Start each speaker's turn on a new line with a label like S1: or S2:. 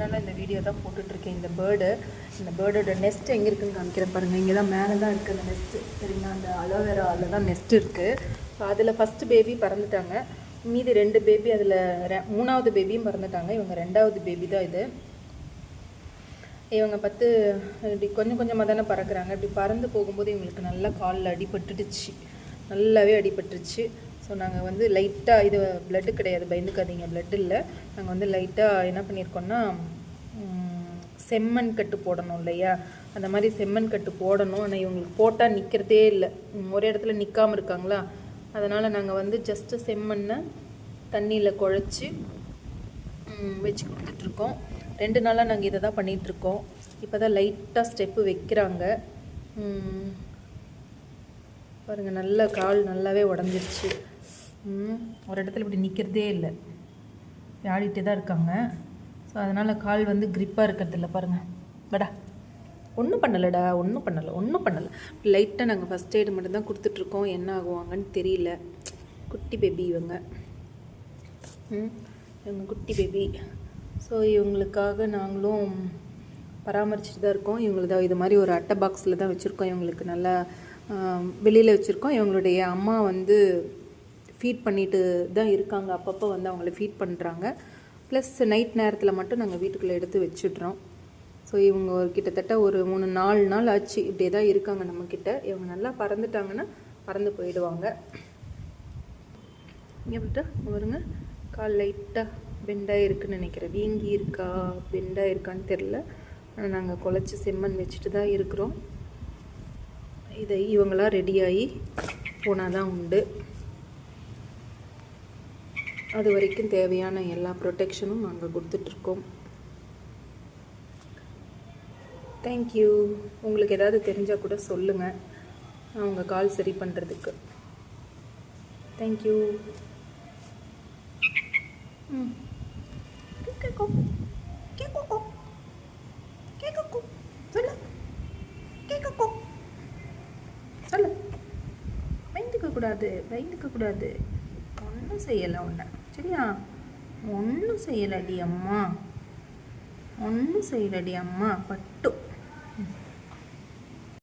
S1: நாளாக இந்த வீடியோ தான் போட்டுட்ருக்கேன். இந்த பேர்டோட நெஸ்ட் எங்கே இருக்குதுன்னு காமிக்கிறேன் பாருங்கள். இங்கே தான் மேலே தான் இருக்குது அந்த நெஸ்ட்டு. சரிங்களா, அந்த அலோவேராவில் தான் நெஸ்ட் இருக்குது. அதில் ஃபஸ்ட்டு பேபி பறந்துட்டாங்க. மீதி 2 பேபி, அதில் 3வது பேபியும் பறந்துட்டாங்க. இவங்க 2வது பேபி தான் இது. இவங்க இப்படி கொஞ்சம் கொஞ்சமாக தானே பறக்கிறாங்க. இப்படி பறந்து போகும்போது இவங்களுக்கு நல்லா காலில் அடிபட்டுடுச்சு, நல்லாவே அடிபட்டுருச்சு. ஸோ நாங்கள் வந்து லைட்டாக, இது ப்ளட்டு கிடையாது, பயந்துக்காதீங்க, ப்ளட் இல்லை. நாங்கள் வந்து லைட்டாக என்ன பண்ணியிருக்கோன்னா, செம்மண் கட்டு போடணும் இல்லையா, அந்த மாதிரி செம்மண் கட்டு போடணும். ஆனால் இவங்களுக்கு போட்டால் நிற்கிறதே இல்லை, ஒரே இடத்துல நிற்காமல் இருக்காங்களா. அதனால் நாங்கள் வந்து ஜஸ்ட்டு செம்மண்ணை தண்ணியில் குழச்சி வச்சு கொடுத்துட்ருக்கோம். 2 நாளாக நாங்கள் இதை தான் பண்ணிகிட்ருக்கோம். இப்போ தான் லைட்டாக ஸ்டெப்பு வைக்கிறாங்க. பாருங்கள், நல்ல கால் நல்லாவே உடஞ்சிருச்சு. ஒரு இடத்துல இப்படி நிற்கிறதே இல்லை, ஆடிட்டே தான் இருக்காங்க. ஸோ அதனால் கால் வந்து க்ரிப்பாக இருக்கிறதில்ல. பாருங்கள், படா ஒன்றும் பண்ணலைடா, ஒன்றும் பண்ணலை. லைட்டாக நாங்கள் ஃபஸ்ட் எய்டு மட்டும்தான் கொடுத்துட்ருக்கோம். என்ன ஆகுவாங்கன்னு தெரியல. குட்டி பேபி இவங்க குட்டி பேபி. ஸோ இவங்களுக்காக நாங்களும் பராமரிச்சுட்டு தான் இருக்கோம். இவங்களுக்கு இது மாதிரி ஒரு அட்டை பாக்ஸில் தான் வச்சுருக்கோம். இவங்களுக்கு நல்லா வெளியில் வச்சுருக்கோம். இவங்களுடைய அம்மா வந்து ஃபீட் பண்ணிட்டு தான் இருக்காங்க. அப்பப்போ வந்து அவங்கள ஃபீட் பண்ணுறாங்க. ப்ளஸ் நைட் நேரத்தில் மட்டும் நாங்கள் வீட்டுக்குள்ளே எடுத்து வச்சுட்றோம். ஸோ இவங்க கிட்டத்தட்ட ஒரு 3-4 நாள் ஆச்சு இப்படியே தான் இருக்காங்க நம்மக்கிட்ட. இவங்க நல்லா பறந்துட்டாங்கன்னா பறந்து போயிடுவாங்க. இங்கே விட்டா வருங்க, கால் லைட்டாக பெண்டாக இருக்குதுன்னு நினைக்கிறேன். வீங்கி இருக்கா பெண்டாக இருக்கான்னு தெரில. ஆனால் நாங்கள் குழச்சி செம்மண் வச்சுட்டு தான் இருக்கிறோம். இதை இவங்களாம் ரெடியாகி போனால் தான் உண்டு. அது வரைக்கும் தேவையான எல்லா ப்ரொடெக்ஷனும் நாங்கள் கொடுத்துட்ருக்கோம். தேங்க்யூ. உங்களுக்கு ஏதாவது தெரிஞ்சால் கூட சொல்லுங்கள், அவங்க கால் சரி பண்ணுறதுக்கு. தேங்க்யூ. சொல்லு, பயந்துக்கக்கூடாது. ஒன்றும் செய்யலை ஒன்று, சரியா? ஒன்றும் செய்யலடி அம்மா, பட்டு